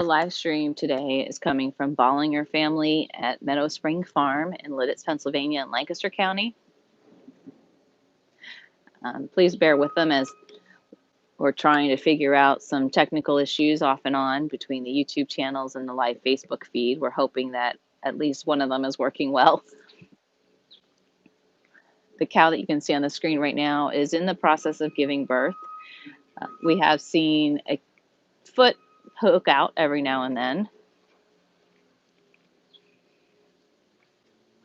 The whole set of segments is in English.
The live stream today is coming from Bollinger family at Meadow Spring Farm in Lidditz, Pennsylvania in Lancaster County. Please bear with them as we're trying to figure out some technical issues off and on between the YouTube channels and the live Facebook feed. We're hoping that at least one of them is working well. The cow that you can see on the screen right now is in the process of giving birth. We have seen a foot poke out every now and then.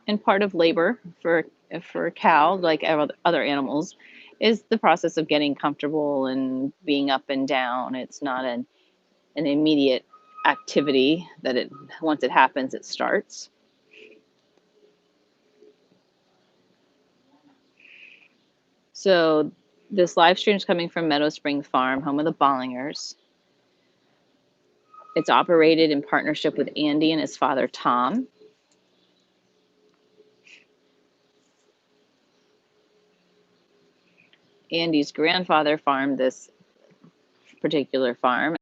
And part of labor for a cow, like other animals, is the process of getting comfortable and being up and down. It's not an immediate activity that once it happens, it starts. So this live stream is coming from Meadow Spring Farm, home of the Bollingers. It's operated in partnership with Andy and his father, Tom. Andy's grandfather farmed this particular farm.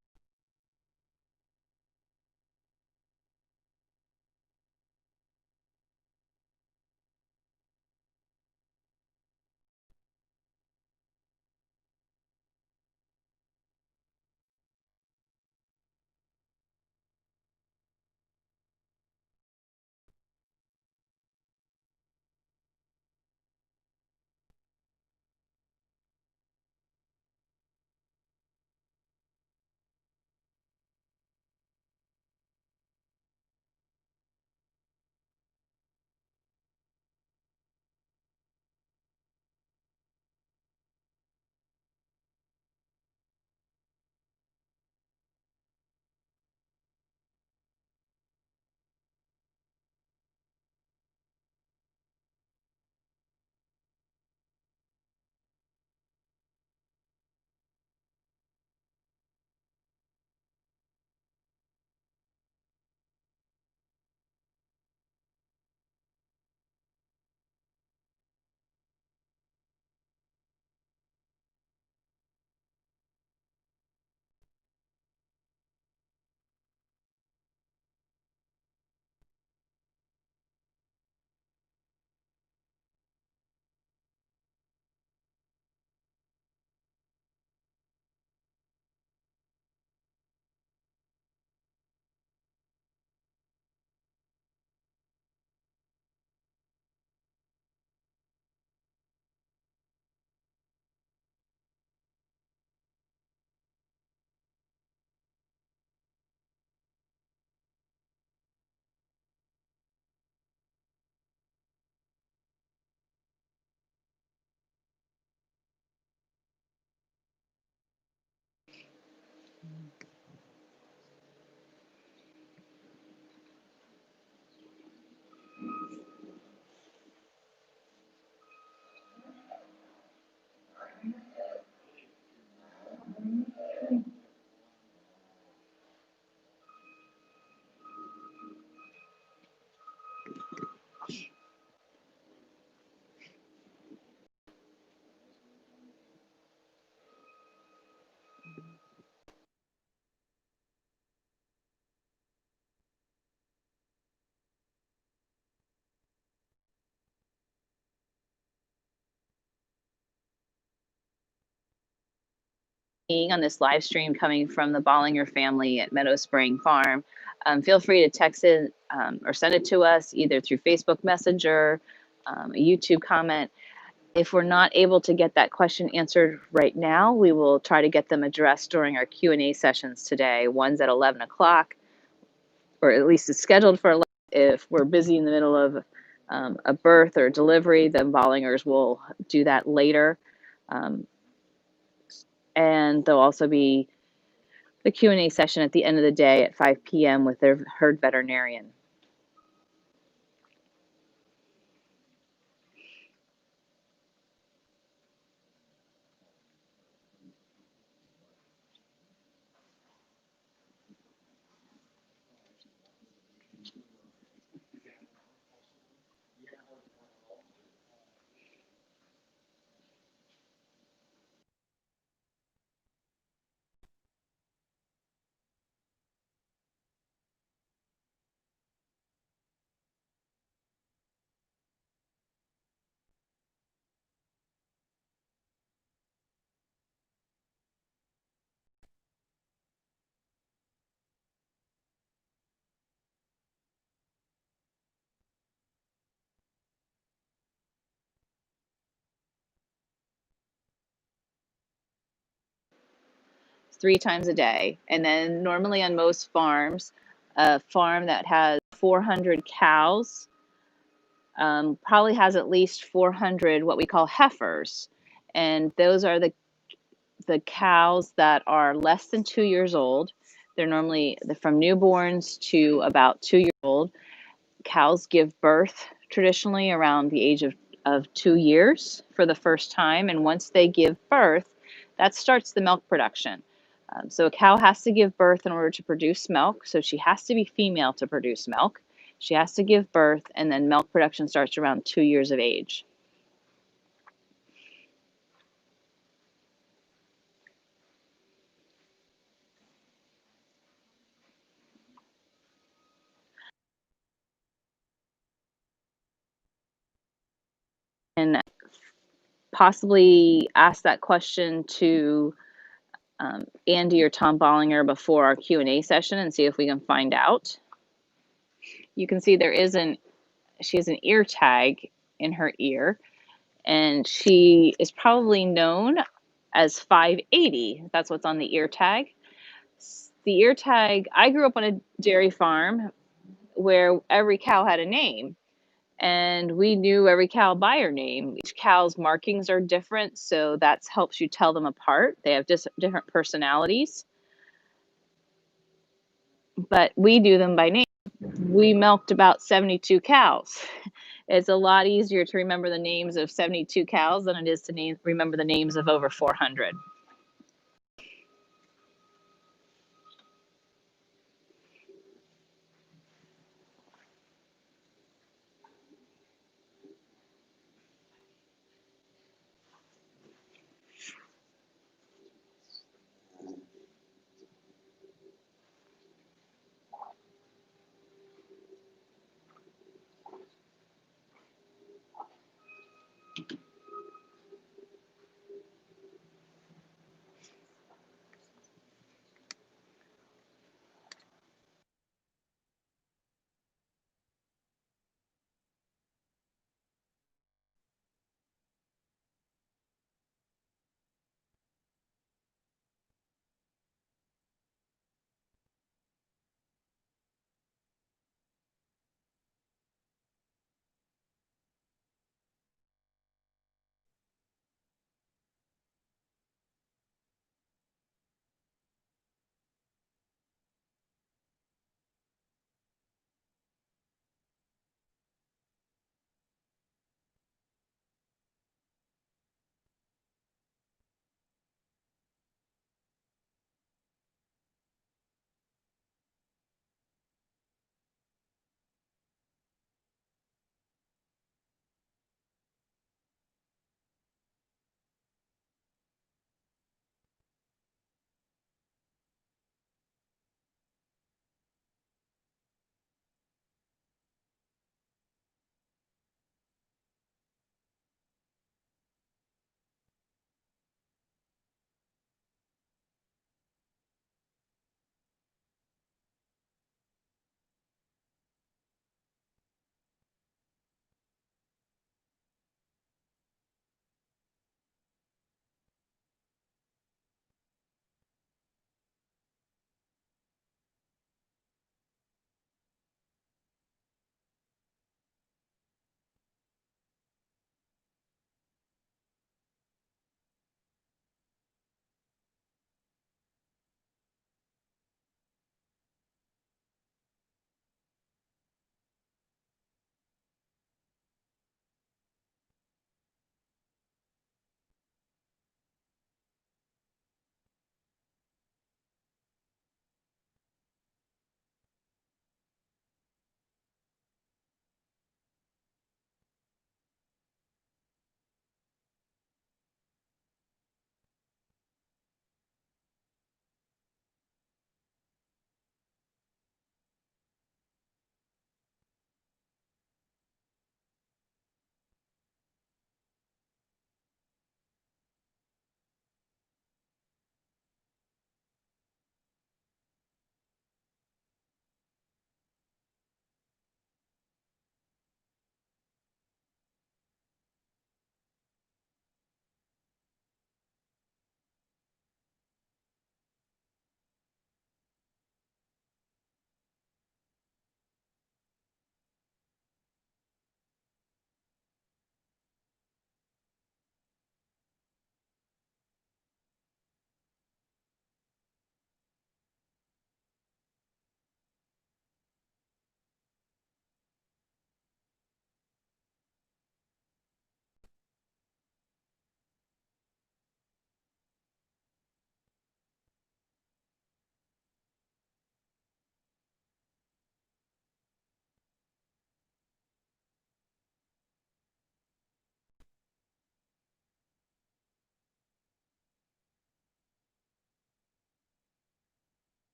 On this live stream coming from the Bollinger family at Meadow Spring Farm. Feel free to text it or send it to us either through Facebook Messenger, a YouTube comment. If we're not able to get that question answered right now, we will try to get them addressed during our Q&A sessions today. One's at 11 o'clock, or at least it's scheduled for 11. If we're busy in the middle of a birth or delivery, then Bollingers will do that later. And there'll also be the Q&A session at the end of the day at 5 p.m. with their herd veterinarian. 3 times a day. And then normally on most farms, a farm that has 400 cows probably has at least 400 what we call heifers. And those are the cows that are less than 2 years old. They're normally from newborns to about 2 years old. Cows give birth traditionally around the age of 2 years for the first time. And once they give birth, that starts the milk production. So a cow has to give birth in order to produce milk. So she has to be female to produce milk. She has to give birth, and then milk production starts around 2 years of age. And possibly ask that question to Andy or Tom Bollinger before our Q&A session and see if we can find out. You can see she has an ear tag in her ear, and she is probably known as 580. That's what's on the ear tag. The ear tag, I grew up on a dairy farm where every cow had a name, and we knew every cow by her name. Each cow's markings are different, so that helps you tell them apart. They have different personalities, but we knew them by name. We milked about 72 cows. It's a lot easier to remember the names of 72 cows than it is to remember the names of over 400.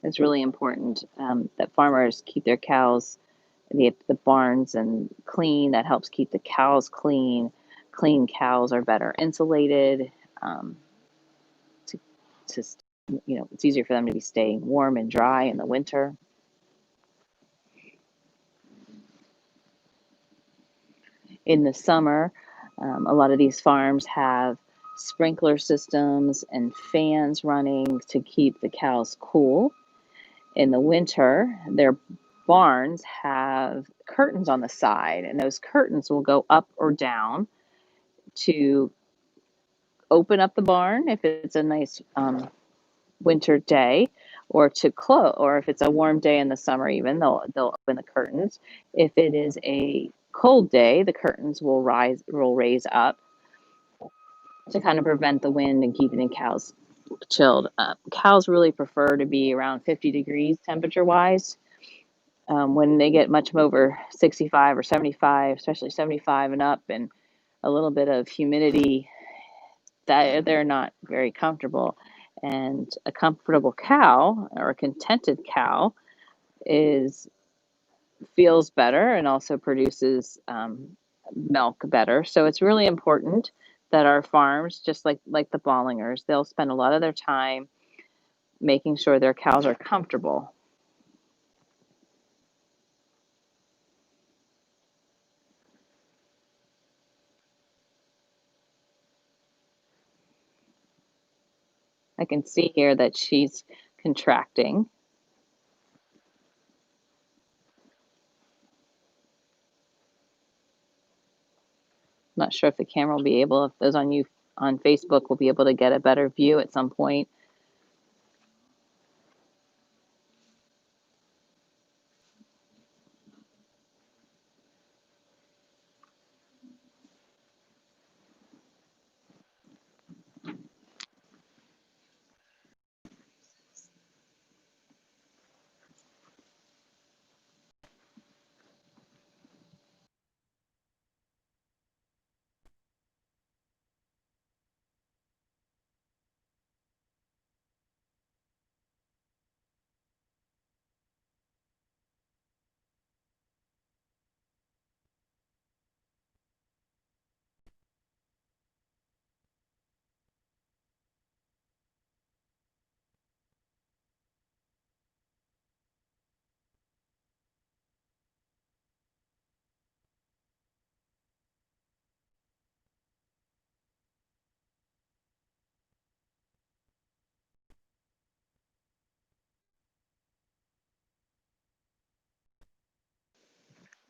It's really important that farmers keep their cows, the barns and clean. That helps keep the cows clean. Clean cows are better insulated. Um, to, to, it's easier for them to be staying warm and dry in the winter. In the summer, a lot of these farms have sprinkler systems and fans running to keep the cows cool. In the winter, their barns have curtains on the side, and those curtains will go up or down to open up the barn if it's a nice winter day, or to close, or if it's a warm day in the summer, even they'll open the curtains. If it is a cold day, the curtains will raise up to kind of prevent the wind and keeping the cows chilled. Cows really prefer to be around 50 degrees temperature wise. When they get much over 65 or 75, especially 75 and up, and a little bit of humidity, that they're not very comfortable. And a comfortable cow or a contented cow is feels better and also produces milk better. So it's really important that our farms, just like the Bollingers, they'll spend a lot of their time making sure their cows are comfortable. I can see here that she's contracting. Not sure if the camera will be able, if those on you on Facebook will be able to get a better view at some point.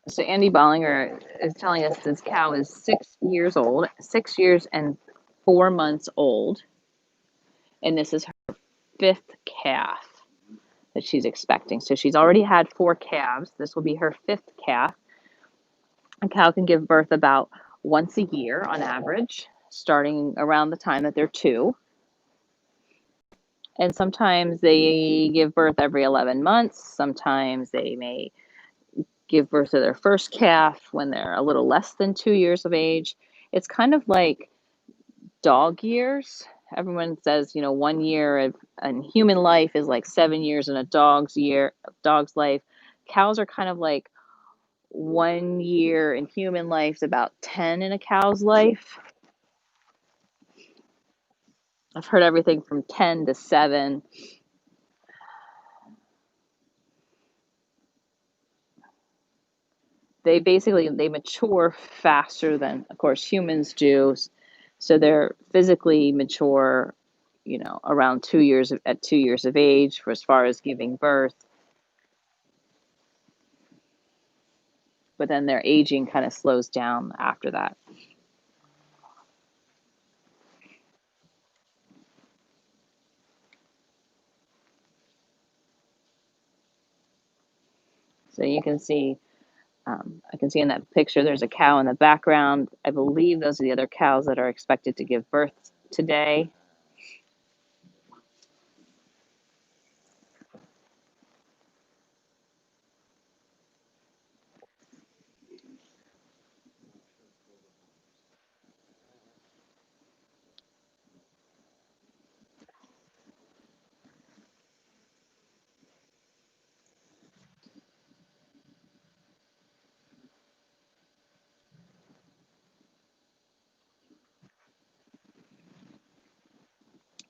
So Andy Bollinger is telling us this cow is 6 years old, 6 years and 4 months old, and this is her fifth calf that she's expecting. So she's already had four calves. This will be her fifth calf. A cow can give birth about once a year on average, starting around the time that they're two. And sometimes they give birth every 11 months. Sometimes they may give birth to their first calf when they're a little less than 2 years of age. It's kind of like dog years. Everyone says, 1 year in human life is like 7 years in a dog's life. Cows are kind of like 1 year in human life is about 10 in a cow's life. I've heard everything from 10 to 7. They mature faster than, of course, humans do. So they're physically mature, around 2 years at 2 years of age for as far as giving birth. But then their aging kind of slows down after that. So you can see, I can see in that picture, there's a cow in the background. I believe those are the other cows that are expected to give birth today.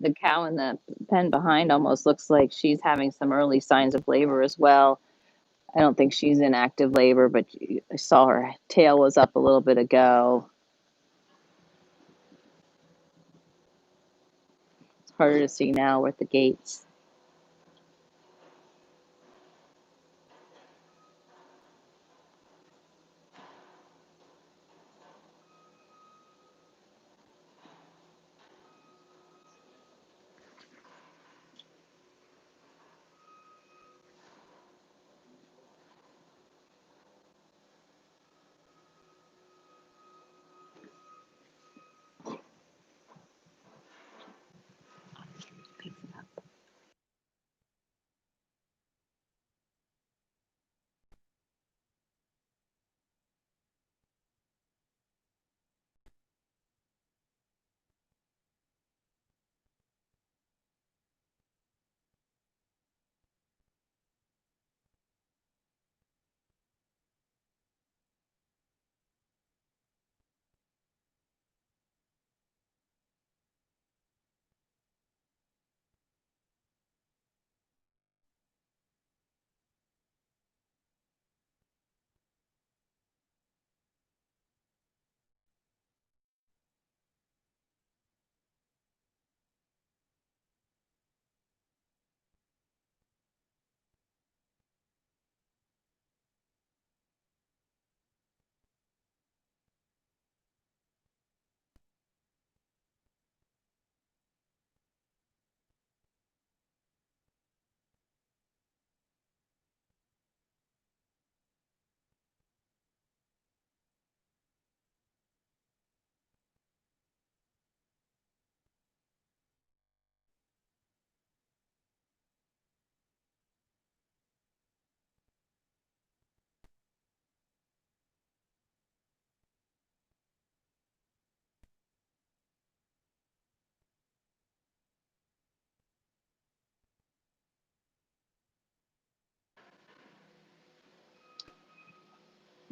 The cow in the pen behind almost looks like she's having some early signs of labor as well. I don't think she's in active labor, but I saw her tail was up a little bit ago. It's harder to see now with the gates.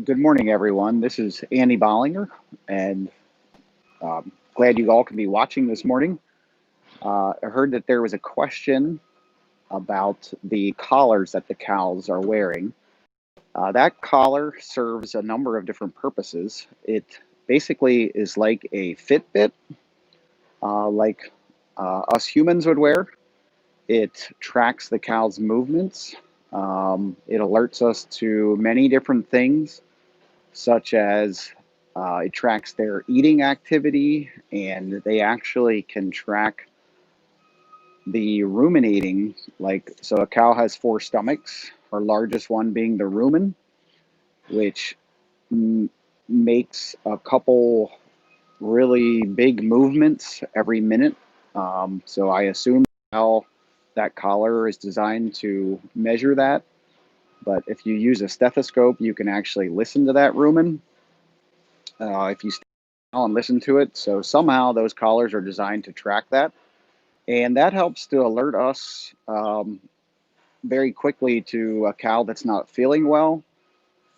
Good morning, everyone. This is Andy Bollinger, and glad you all can be watching this morning. I heard that there was a question about the collars that the cows are wearing. That collar serves a number of different purposes. It basically is like a Fitbit, like us humans would wear. It tracks the cow's movements. It alerts us to many different things such as it tracks their eating activity, and they actually can track the ruminating. Like, so a cow has four stomachs, her largest one being the rumen, which m- makes a couple really big movements every minute. So I assume how that collar is designed to measure that. But if you use a stethoscope, you can actually listen to that rumen. If you and listen to it. So somehow those collars are designed to track that. And that helps to alert us very quickly to a cow that's not feeling well.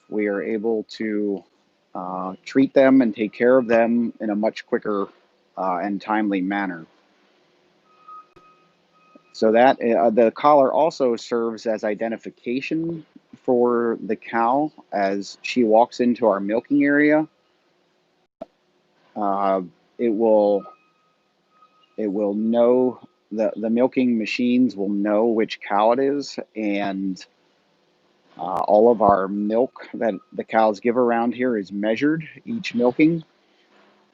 We are able to treat them and take care of them in a much quicker and timely manner. So that the collar also serves as identification for the cow as she walks into our milking area. Uh, it will It will know the milking machines will know which cow it is, and all of our milk that the cows give around here is measured each milking.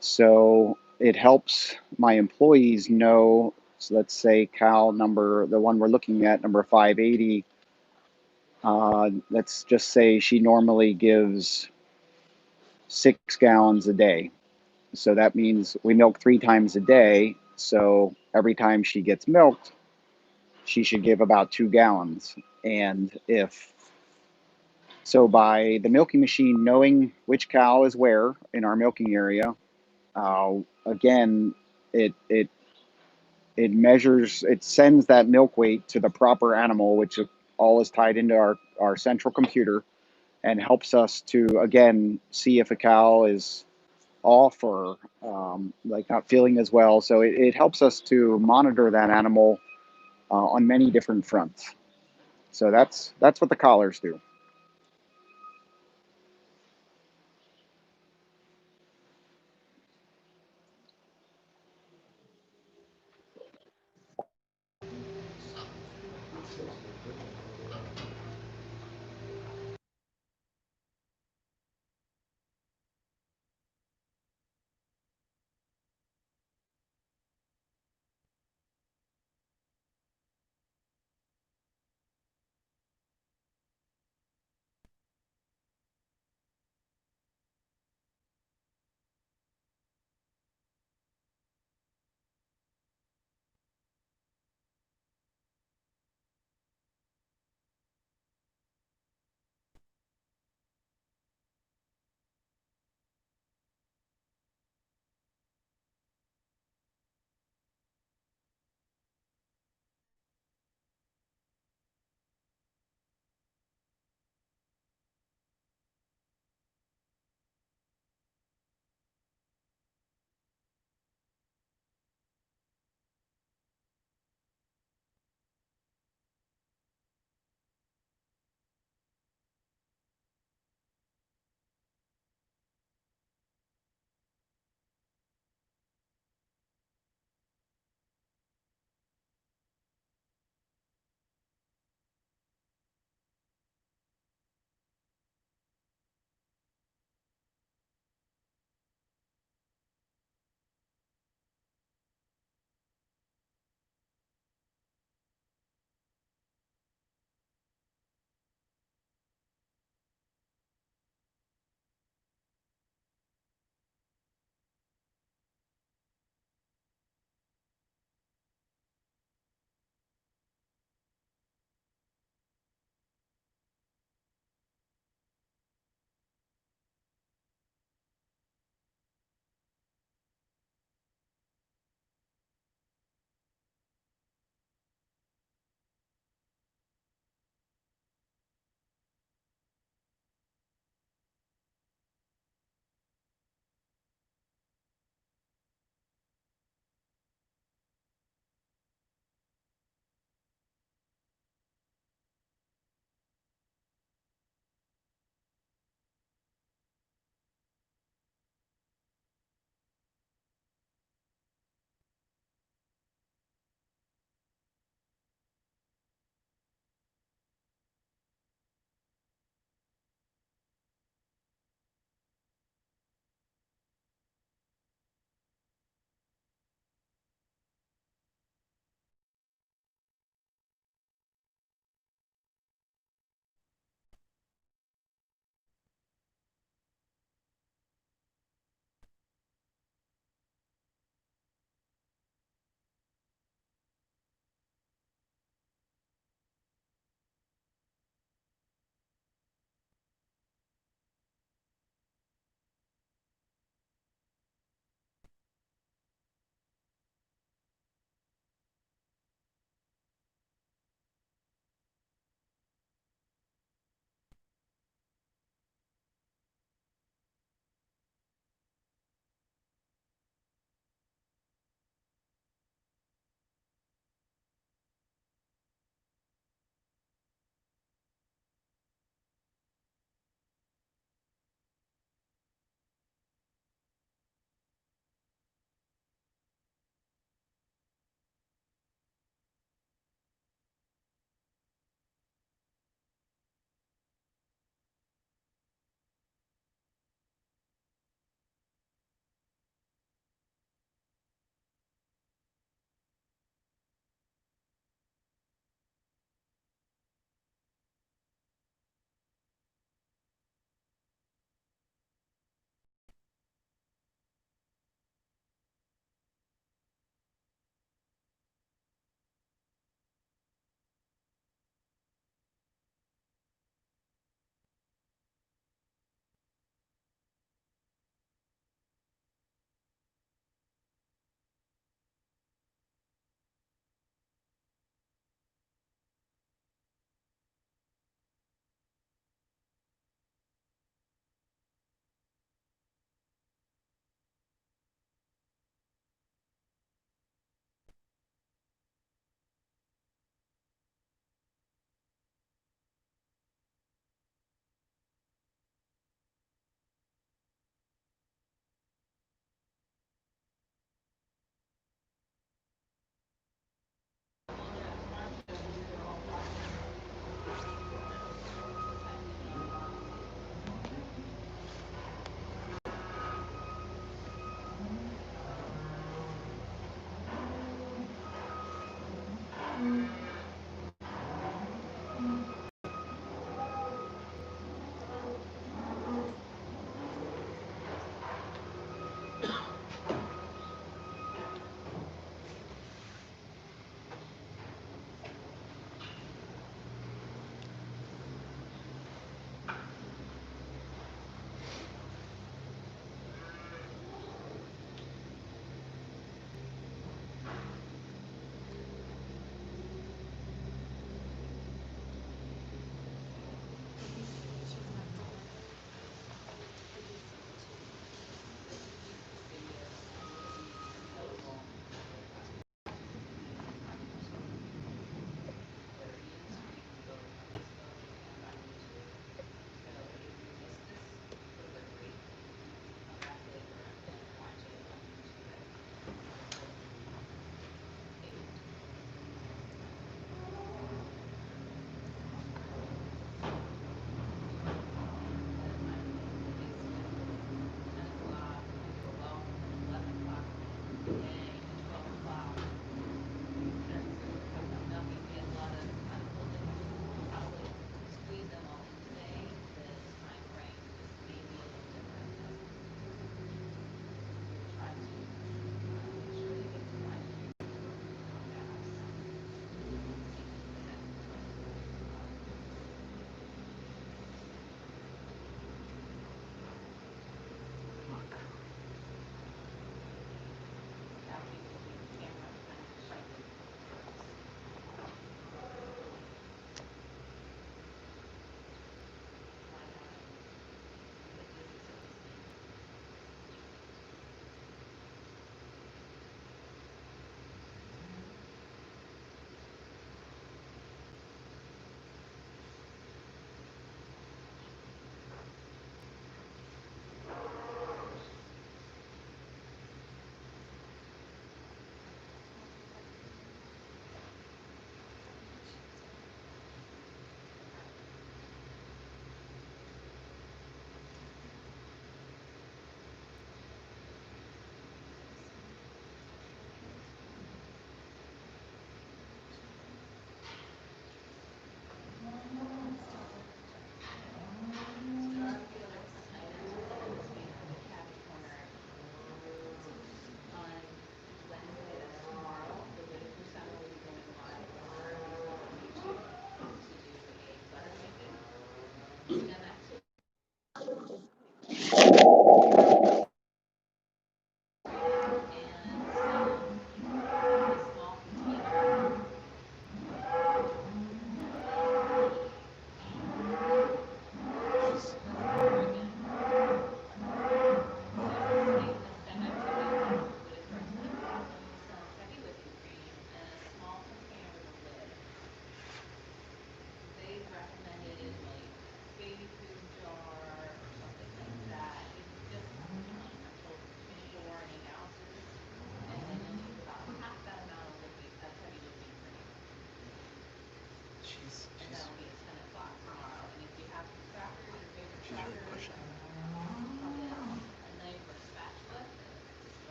So it helps my employees know. So let's say cow number, the one we're looking at, number 580. Let's just say she normally gives 6 gallons a day. So that means we milk 3 times a day. So every time she gets milked, she should give about 2 gallons. And if so, by the milking machine knowing which cow is where in our milking area, again, it it it measures, it sends that milk weight to the proper animal, which all is tied into our central computer, and helps us to again see if a cow is off or like not feeling as well. So it helps us to monitor that animal on many different fronts. So that's what the collars do.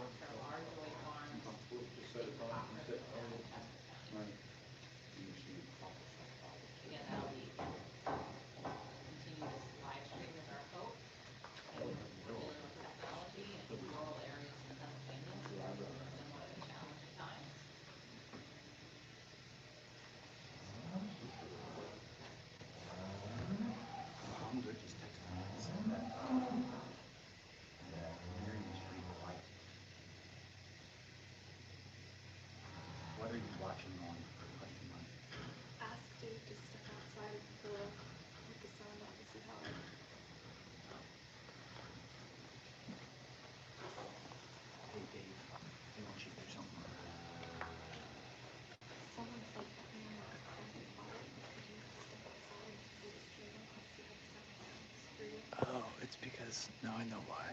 which are our joy farms, in copper success habitat. Again, that'll be continue this live stream is our hope. And we're dealing with technology in rural areas in Pennsylvania, so it's been one of the challenging times. Mom's just texted me and said that Miriam is pretty quiet. What are you watching on? Question mark. Ask Dave to step outside with the sound on to see how it. Hey Dave, they want you to do something. Someone said put me on the recording quiet. Could you step outside with the stream on to see how the sound sounds for you? Oh, it's because now I know why.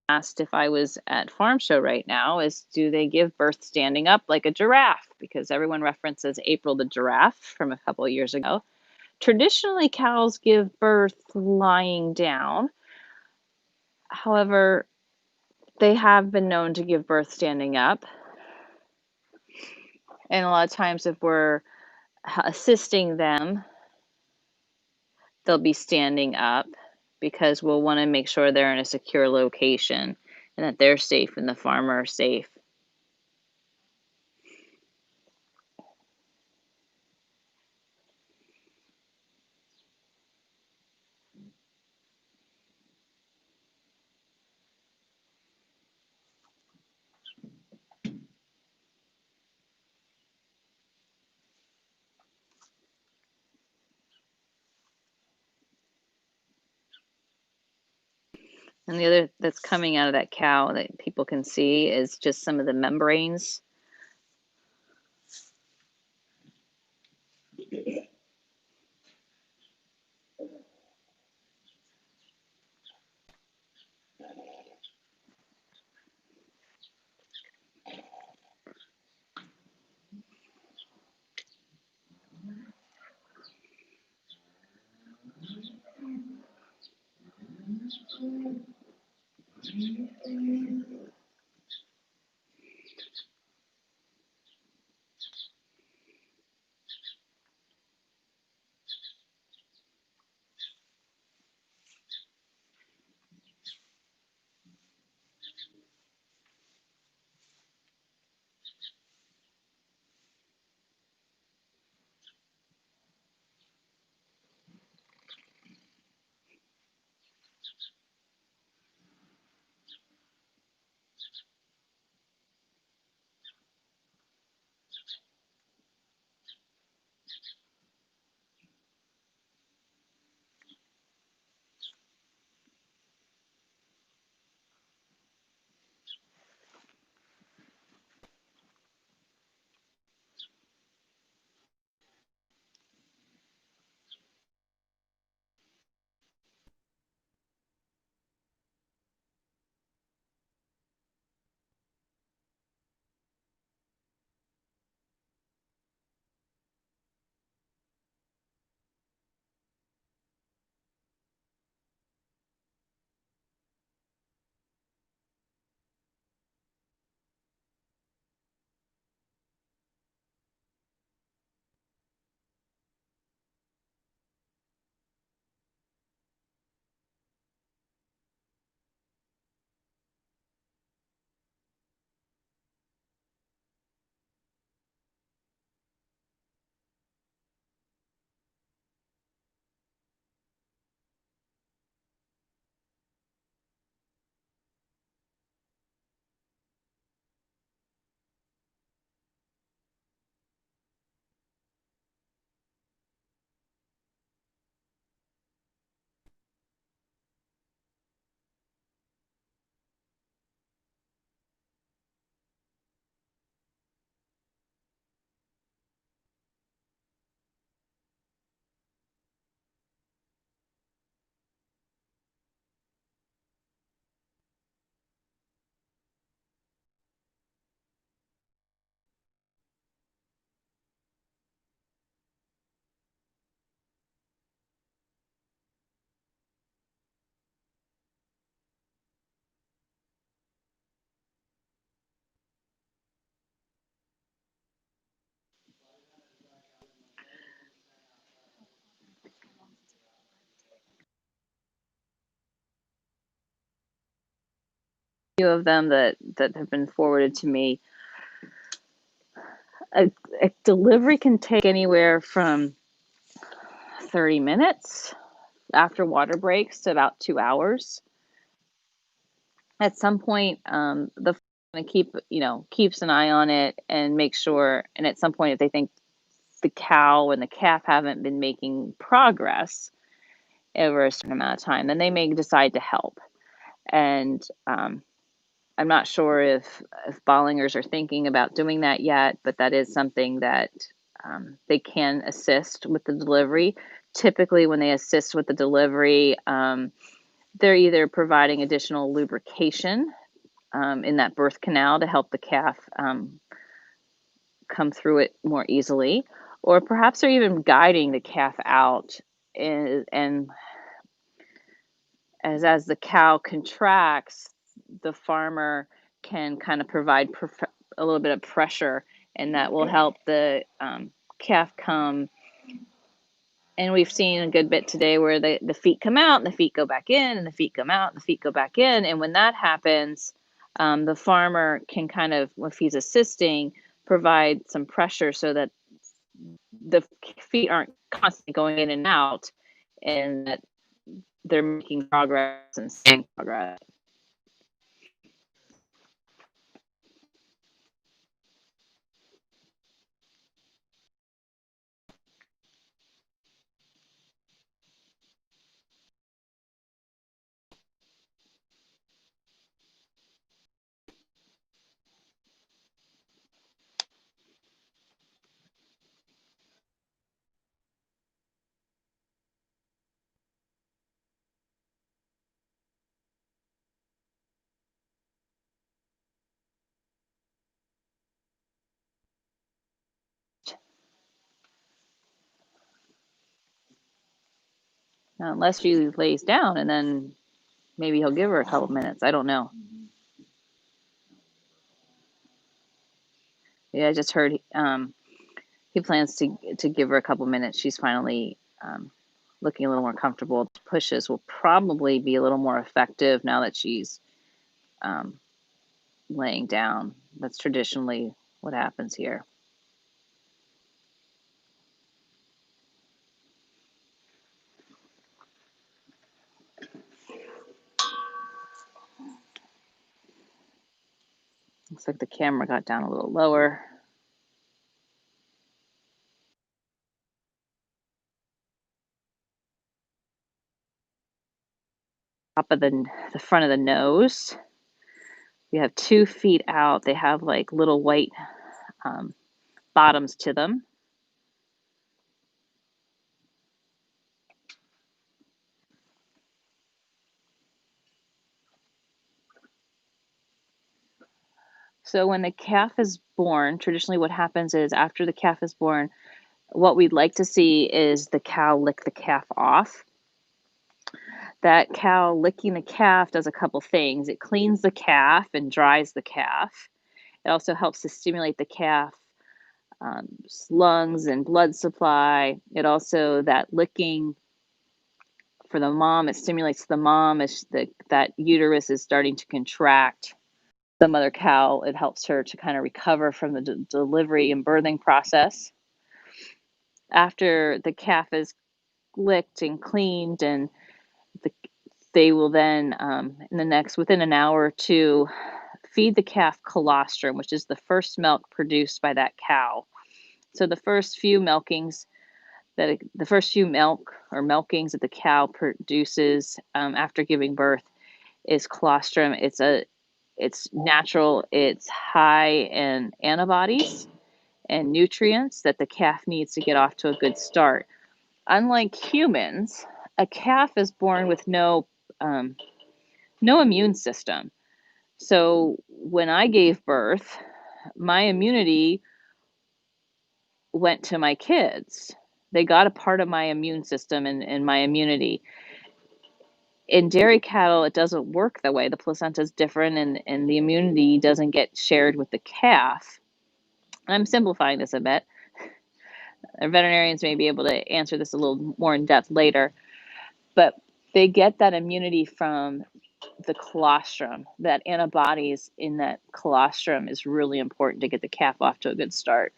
Asked if I was at farm show right now is, do they give birth standing up like a giraffe? Because everyone references April the giraffe from a couple of years ago. Traditionally, cows give birth lying down. However, they have been known to give birth standing up. And a lot of times, if we're assisting them, they'll be standing up because we'll want to make sure they're in a secure location and that they're safe and the farmer is safe. And the other that's coming out of that cow that people can see is just some of the membranes. few of them that have been forwarded to me. A delivery can take anywhere from 30 minutes after water breaks to about 2 hours. At some point, the keeps an eye on it and makes sure. And at some point, if they think the cow and the calf haven't been making progress over a certain amount of time, then they may decide to help. And I'm not sure if Bollingers are thinking about doing that yet, but that is something that they can assist with the delivery. Typically, when they assist with the delivery, they're either providing additional lubrication in that birth canal to help the calf come through it more easily, or perhaps they're even guiding the calf out. And as the cow contracts, the farmer can kind of provide a little bit of pressure, and that will help the calf come. And we've seen a good bit today where the feet come out and the feet go back in, and the feet come out and the feet go back in. And when that happens, the farmer can kind of, if he's assisting, provide some pressure so that the feet aren't constantly going in and out, and that they're making progress and staying progress. Now, unless she lays down, and then maybe he'll give her a couple minutes. I don't know. Yeah, I just heard he plans to give her a couple minutes. She's finally looking a little more comfortable. Pushes will probably be a little more effective now that she's laying down. That's traditionally what happens here. Looks like the camera got down a little lower. Top of the front of the nose. You have 2 feet out. They have like little white bottoms to them. So when the calf is born, traditionally what happens is after the calf is born, what we'd like to see is the cow lick the calf off. That cow licking the calf does a couple things. It cleans the calf and dries the calf. It also helps to stimulate the calf lungs and blood supply. It also, that licking for the mom, it stimulates the mom as that uterus is starting to contract. The mother cow, it helps her to kind of recover from the delivery and birthing process. After the calf is licked and cleaned, and they will then, within an hour or two, feed the calf colostrum, which is the first milk produced by that cow. So the first few milkings that the cow produces after giving birth is colostrum. It's natural. It's high in antibodies and nutrients that the calf needs to get off to a good start. Unlike humans, a calf is born with no immune system. So when I gave birth, my immunity went to my kids. They got a part of my immune system and my immunity. In dairy cattle, it doesn't work that way. The placenta is different, and the immunity doesn't get shared with the calf. I'm simplifying this a bit. Our veterinarians may be able to answer this a little more in depth later, but they get that immunity from the colostrum. That antibodies in that colostrum is really important to get the calf off to a good start.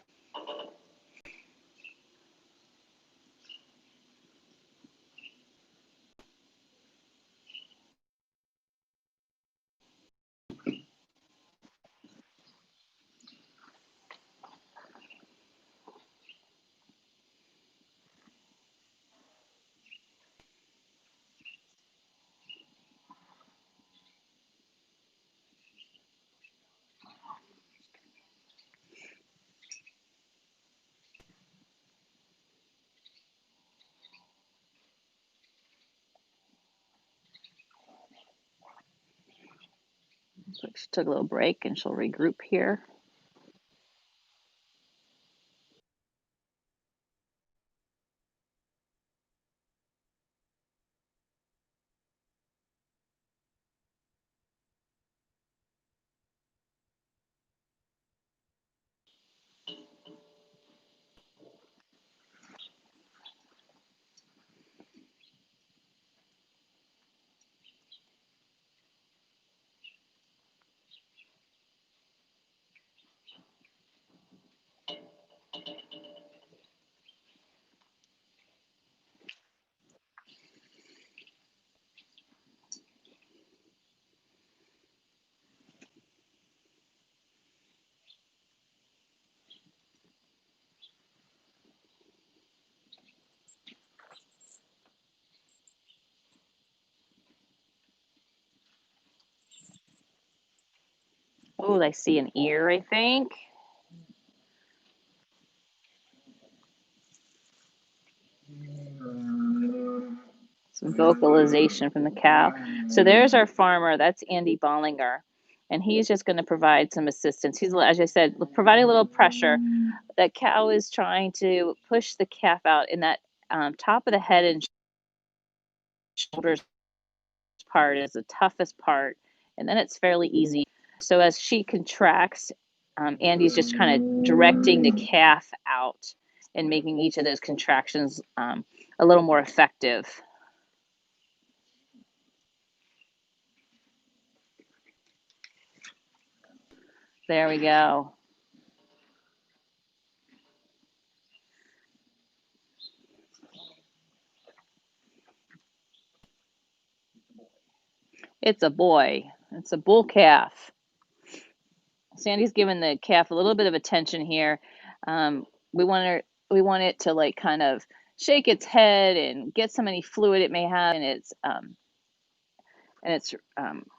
So she took a little break and she'll regroup here. Oh, I see an ear, I think. Some vocalization from the cow. So there's our farmer. That's Andy Bollinger. And he's just going to provide some assistance. He's, as I said, providing a little pressure. That cow is trying to push the calf out in that top of the head and shoulders part is the toughest part. And then it's fairly easy. So as she contracts, Andy's just kind of directing the calf out and making each of those contractions a little more effective. There we go. It's a boy. It's a bull calf. Sandy's giving the calf a little bit of attention here. We want it to like kind of shake its head and get some any fluid it may have in its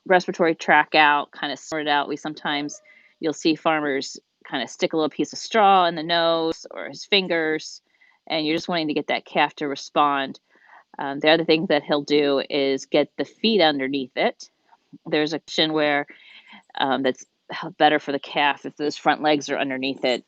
respiratory tract out, kind of sort it out. You'll see farmers kind of stick a little piece of straw in the nose or his fingers, and you're just wanting to get that calf to respond. The other thing that he'll do is get the feet underneath it. There's a position where that's better for the calf if those front legs are underneath it.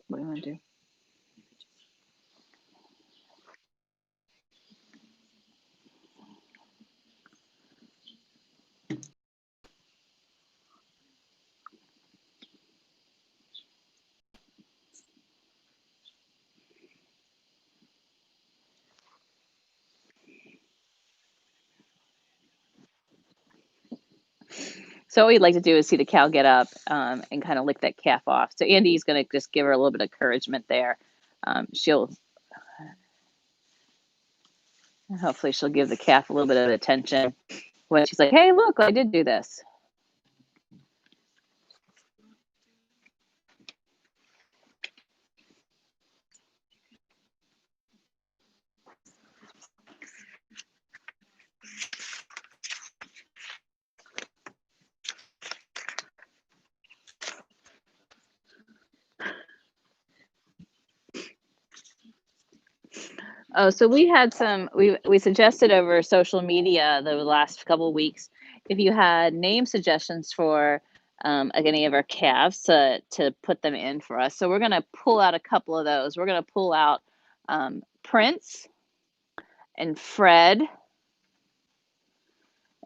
What do you want to do? So what we'd like to do is see the cow get up and kind of lick that calf off. So Andy's going to just give her a little bit of encouragement there. Hopefully she'll give the calf a little bit of attention when she's like, hey, look, I did do this. Oh, so we suggested over social media the last couple of weeks if you had name suggestions for like any of our calves to put them in for us. So we're going to pull out a couple of those. We're going to pull out Prince and Fred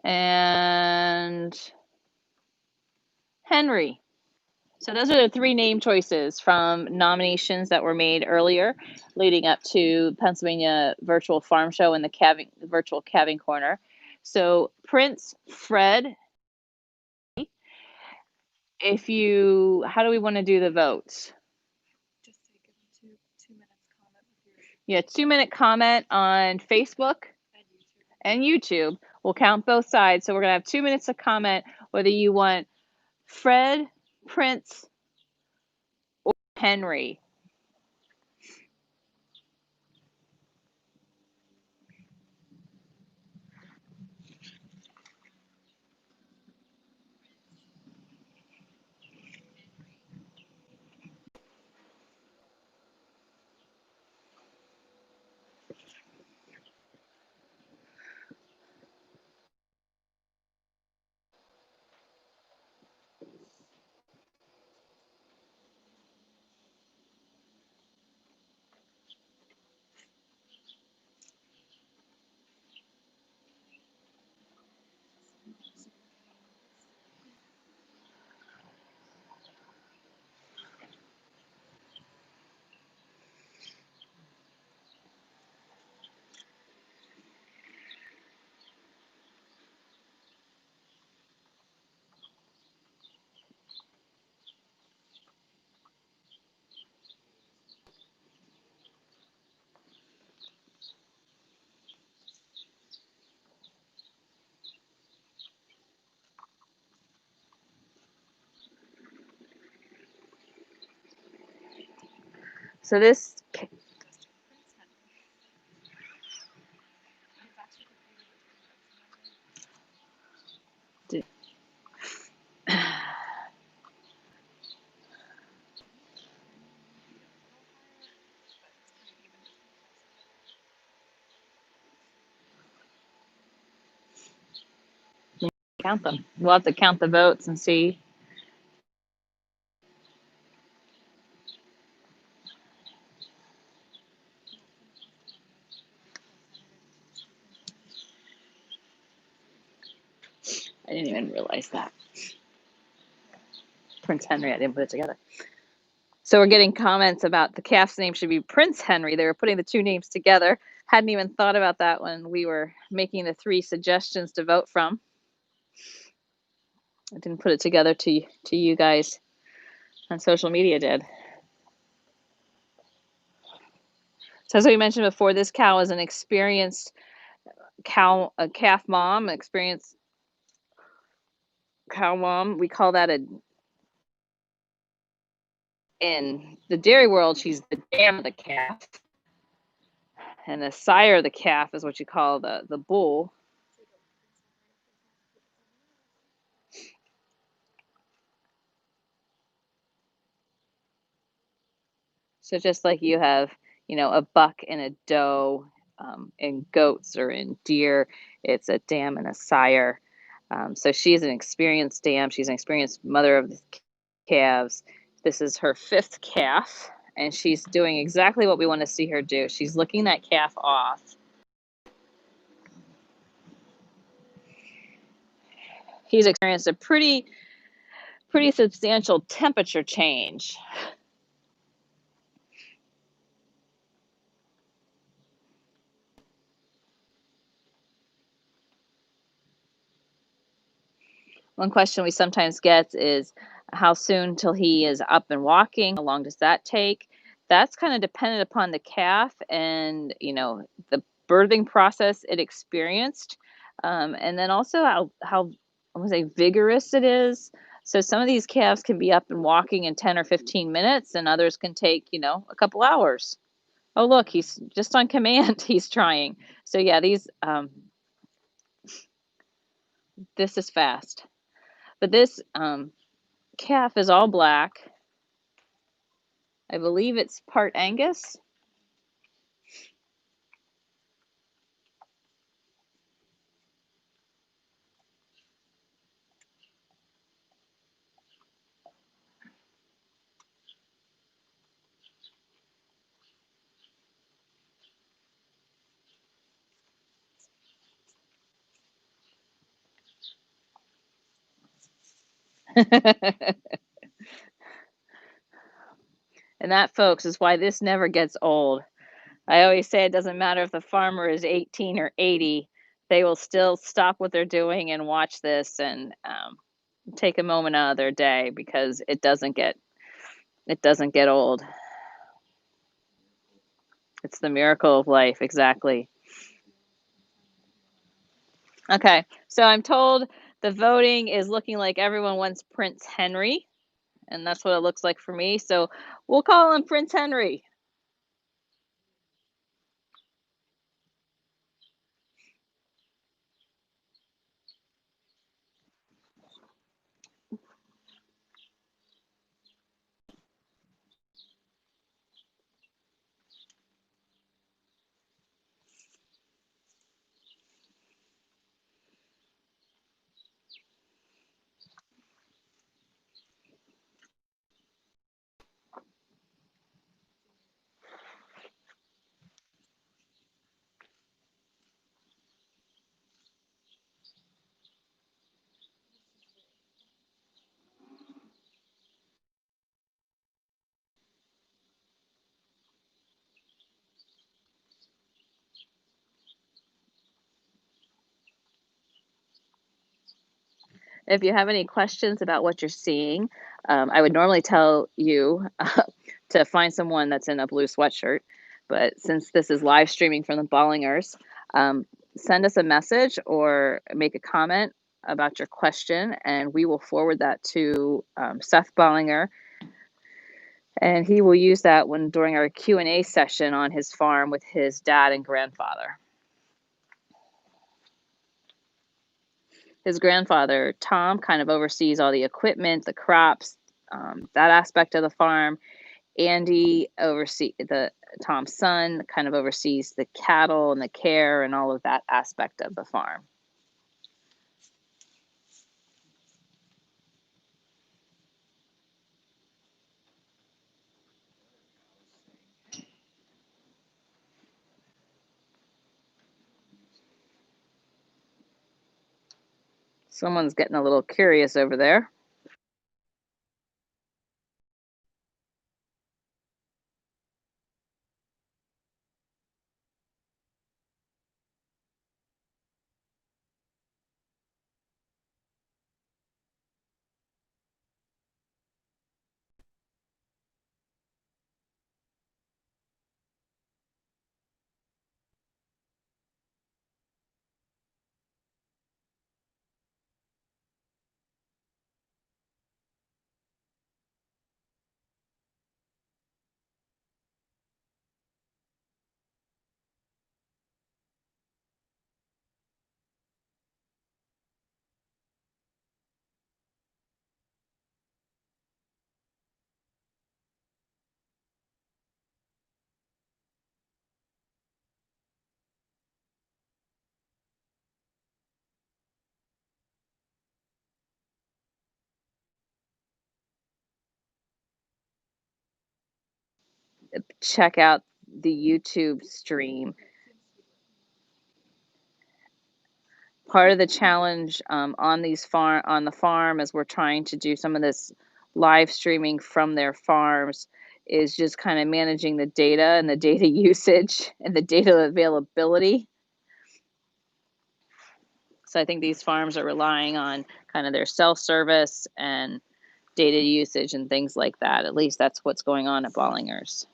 and Henry. So those are the three name choices from nominations that were made earlier leading up to Pennsylvania Virtual Farm Show and the virtual calving corner. So Prince, Fred, how do we want to do the votes? Just to give them 2 minutes comment with your. Yeah, 2-minute comment on Facebook and YouTube. We'll count both sides. So we're going to have 2 minutes to comment whether you want Fred, Prince, or Henry. So this count them. We'll have to count the votes and see. I didn't even realize that. Prince Henry, I didn't put it together. So we're getting comments about the calf's name should be Prince Henry. They were putting the two names together. Hadn't even thought about that when we were making the 3 suggestions to vote from. I didn't put it together to you guys on social media did. So as we mentioned before, this cow is an experienced calf mom, experienced cow mom. We call that in the dairy world, she's the dam of the calf. And the sire of the calf is what you call the bull. So just like you have, a buck and a doe in goats or in deer, it's a dam and a sire. So she's an experienced dam. She's an experienced mother of the calves. This is her 5th calf, and she's doing exactly what we want to see her do. She's licking that calf off. He's experienced a pretty substantial temperature change. One question we sometimes get is how soon till he is up and walking? How long does that take? That's kind of dependent upon the calf and, the birthing process it experienced. And then also how I want to say vigorous it is. So some of these calves can be up and walking in 10 or 15 minutes and others can take, a couple hours. Oh, look, he's just on command. He's trying. So yeah, this is fast. But this calf is all black. I believe it's part Angus. And that, folks, is why this never gets old. I always say it doesn't matter if the farmer is 18 or 80, they will still stop what they're doing and watch this and take a moment out of their day because it doesn't get old. It's the miracle of life, exactly. Okay, so I'm told the voting is looking like everyone wants Prince Henry, and that's what it looks like for me. So we'll call him Prince Henry. If you have any questions about what you're seeing, I would normally tell you to find someone that's in a blue sweatshirt. But since this is live streaming from the Ballingers, send us a message or make a comment about your question, and we will forward that to Seth Ballinger, and he will use that when during our Q&A session on his farm with his dad and grandfather. His grandfather, Tom, kind of oversees all the equipment, the crops, that aspect of the farm. Andy Tom's son kind of oversees the cattle and the care and all of that aspect of the farm. Someone's getting a little curious over there. Check out the YouTube stream. Part of the challenge on the farm as we're trying to do some of this live streaming from their farms is just kind of managing the data and the data usage and the data availability. So I think these farms are relying on kind of their self-service and data usage and things like that. At least that's what's going on at Ballingers.